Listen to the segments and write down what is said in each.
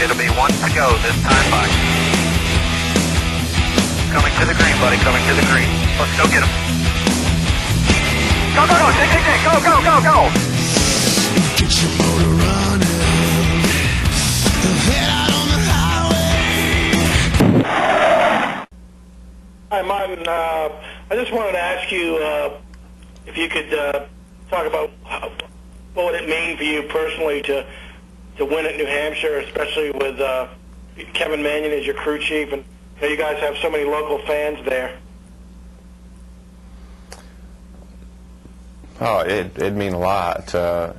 It'll be one to go this time by. Coming to the green, buddy, coming to the green. Let's go get him. Go, go, go, Dick, Dick, Dick, go, go, go, go. Get your motor running. Head out on the highway. Hi, Martin. I just wanted to ask you if you could talk about what would it mean for you personally to win at New Hampshire, especially with Kevin Mannion as your crew chief, and you guys have so many local fans there. Oh, it'd mean a lot. After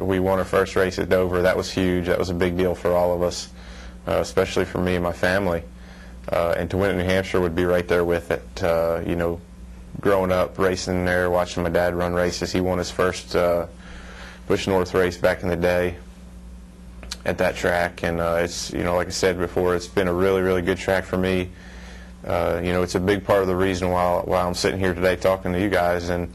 we won our first race at Dover, that was huge. That was a big deal for all of us, especially for me and my family. And to win at New Hampshire would be right there with it. Growing up, racing there, watching my dad run races. He won his first Busch North race back in the day at that track, and it's like I said before, it's been a really, really good track for me. It's a big part of the reason why I'm sitting here today talking to you guys, and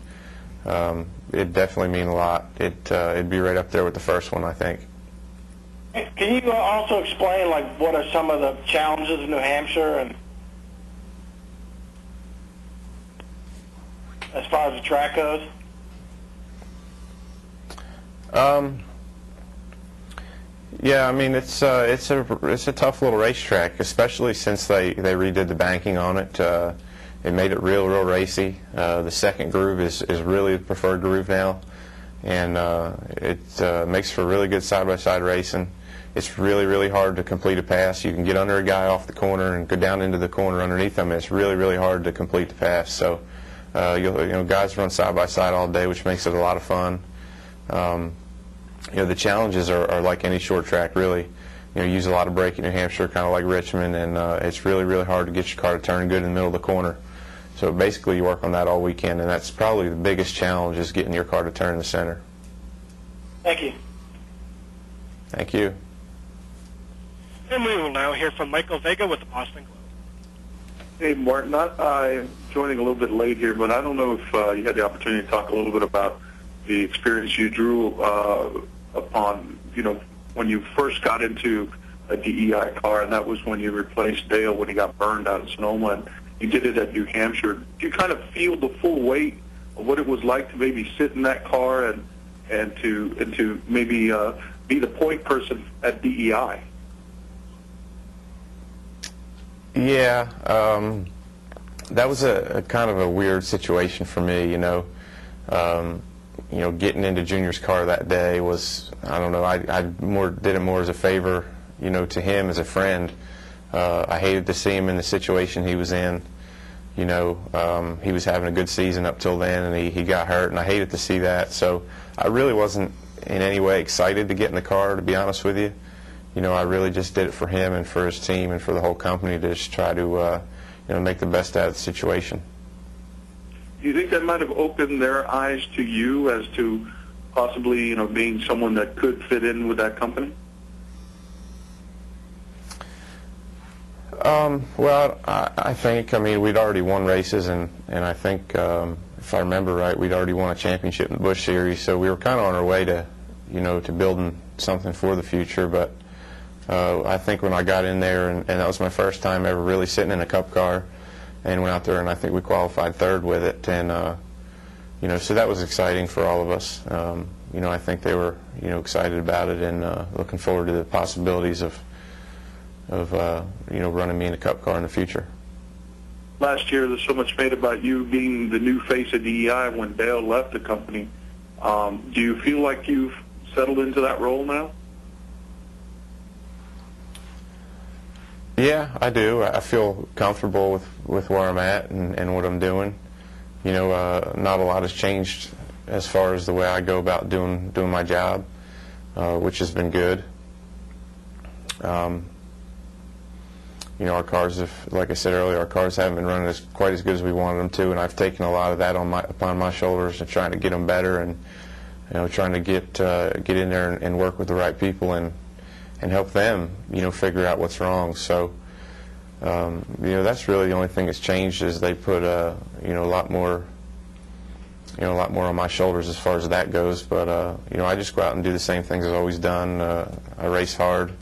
it'd definitely mean a lot. It'd be right up there with the first one, I think. Can you also explain, what are some of the challenges in New Hampshire, and as far as the track goes? Yeah, I mean it's a tough little racetrack, especially since they redid the banking on it. It made it real racy. The second groove is really the preferred groove now, and it makes for really good side-by-side racing. It's really hard to complete a pass. You can get under a guy off the corner and go down into the corner underneath them. It's really hard to complete the pass. So guys run side-by-side all day, which makes it a lot of fun. The challenges are like any short track, really. You use a lot of braking in New Hampshire, kind of like Richmond, and it's really hard to get your car to turn good in the middle of the corner. So basically you work on that all weekend, and that's probably the biggest challenge, is getting your car to turn in the center. Thank you. Thank you. And we will now hear from Michael Vega with the Boston Globe. Hey, Martin, I'm joining a little bit late here, but I don't know if you had the opportunity to talk a little bit about the experience you drew upon, when you first got into a DEI car, and that was when you replaced Dale when he got burned out in Sonoma, and you did it at New Hampshire. Do you kind of feel the full weight of what it was like to maybe sit in that car and to maybe be the point person at DEI? Yeah, that was a kind of a weird situation for me, getting into Junior's car that day was, I don't know, I did it more as a favor, to him as a friend. I hated to see him in the situation he was in. He was having a good season up till then, and he got hurt, and I hated to see that. So I really wasn't in any way excited to get in the car, to be honest with you. I really just did it for him and for his team and for the whole company to just try to, make the best out of the situation. Do you think that might have opened their eyes to you as to possibly, being someone that could fit in with that company? Well, I think, we'd already won races, and I think, if I remember right, we'd already won a championship in the Busch Series, so we were kind of on our way to, to building something for the future. But I think when I got in there, and that was my first time ever really sitting in a Cup car, and went out there, and I think we qualified third with it, and so that was exciting for all of us. I think they were excited about it, and looking forward to the possibilities of running me in a Cup car in the future. Last year, there's so much made about you being the new face of DEI when Dale left the company. Do you feel like you've settled into that role now? Yeah, I do. I feel comfortable with where I'm at and what I'm doing. Not a lot has changed as far as the way I go about doing my job, which has been good. Our cars have, like I said earlier, our cars haven't been running quite as good as we wanted them to, and I've taken a lot of that upon my shoulders and trying to get them better, and trying to get in there and work with the right people and help them, figure out what's wrong. So, that's really the only thing that's changed, is they put a lot more a lot more on my shoulders as far as that goes. But I just go out and do the same things I've always done. I race hard,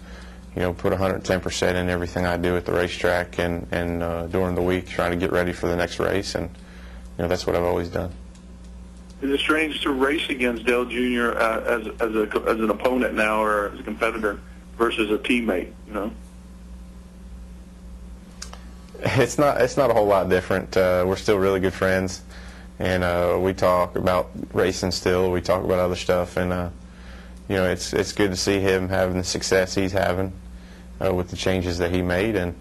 put 110% in everything I do at the racetrack, and during the week trying to get ready for the next race, and that's what I've always done. Is it strange to race against Dale Jr. As an opponent now, or as a competitor, versus a teammate? It's not a whole lot different. We're still really good friends, and we talk about racing still. We talk about other stuff, and it's good to see him having the success he's having with the changes that he made, and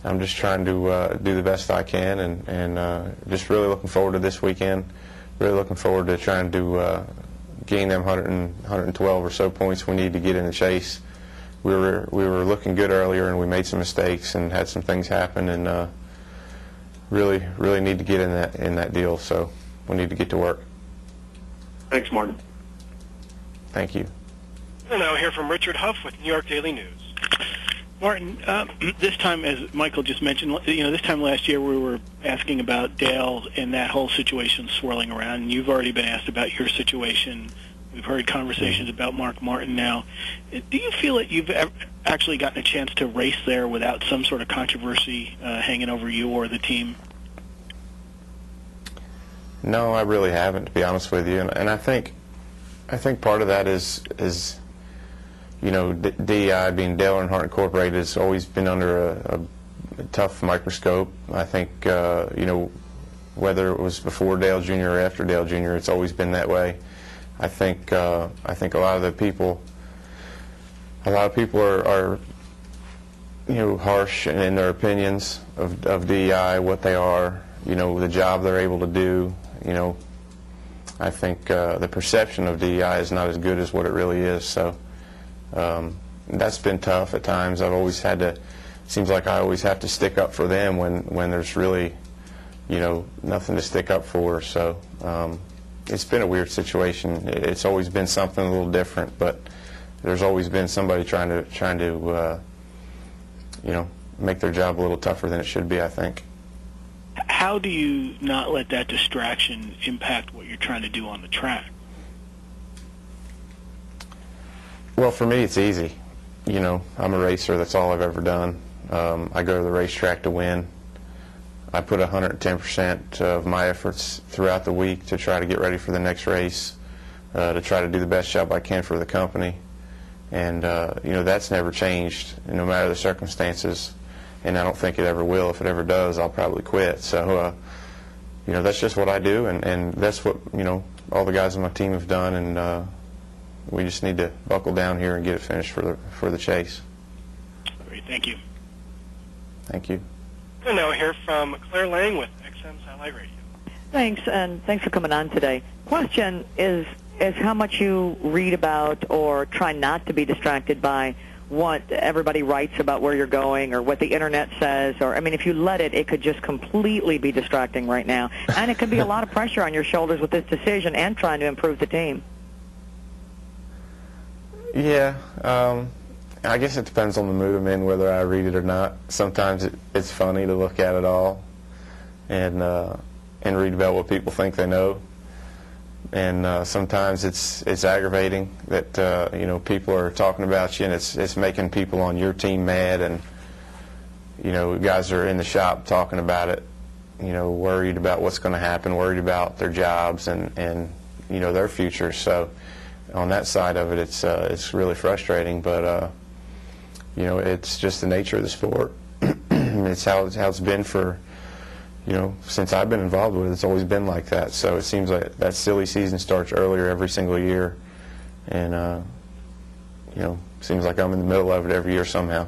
I'm just trying to do the best I can, and just really looking forward to this weekend. Really looking forward to trying to gain them 112 or so points we need to get in the chase. We were looking good earlier, and we made some mistakes and had some things happen, and really need to get in that deal. So we need to get to work. Thanks, Martin. Thank you. We'll now hear from Richard Huff with New York Daily News. Martin, this time, as Michael just mentioned, this time last year we were asking about Dale and that whole situation swirling around, and you've already been asked about your situation. We've heard conversations about Mark Martin now. Do you feel that you've actually gotten a chance to race there without some sort of controversy hanging over you or the team? No, I really haven't, to be honest with you, and I think part of that is DEI, being Dale Earnhardt Incorporated, has always been under a tough microscope. I think whether it was before Dale Jr. or after Dale Jr., it's always been that way. I think a lot of people are harsh in their opinions of DEI, what they are, the job they're able to do. I think the perception of DEI is not as good as what it really is. So that's been tough at times. Seems like I always have to stick up for them when there's really, nothing to stick up for. So it's been a weird situation. It's always been something a little different, but there's always been somebody trying to make their job a little tougher than it should be, I think. How do you not let that distraction impact what you're trying to do on the track? Well, for me, it's easy. I'm a racer. That's all I've ever done. I go to the racetrack to win. I put 110% of my efforts throughout the week to try to get ready for the next race, to try to do the best job I can for the company. And, that's never changed, no matter the circumstances. And I don't think it ever will. If it ever does, I'll probably quit. So, that's just what I do, and that's what, all the guys on my team have done, and we just need to buckle down here and get it finished for the chase. Great, thank you. Thank you. We'll now hear from Claire Lang with XM Satellite Radio. Thanks, and thanks for coming on today. Question is how much you read about or try not to be distracted by what everybody writes about where you're going or what the internet says, or if you let it could just completely be distracting right now, and it could be a lot of pressure on your shoulders with this decision and trying to improve the team. Yeah, I guess it depends on the mood I'm in, whether I read it or not. Sometimes it's funny to look at it all and read about what people think they know. And sometimes it's aggravating that people are talking about you, and it's making people on your team mad, and guys are in the shop talking about it, worried about what's going to happen, worried about their jobs and their future. So on that side of it, it's really frustrating, but it's just the nature of the sport. It's how it's been for since I've been involved with it. It's always been like that. So it seems like that silly season starts earlier every single year, and seems like I'm in the middle of it every year somehow.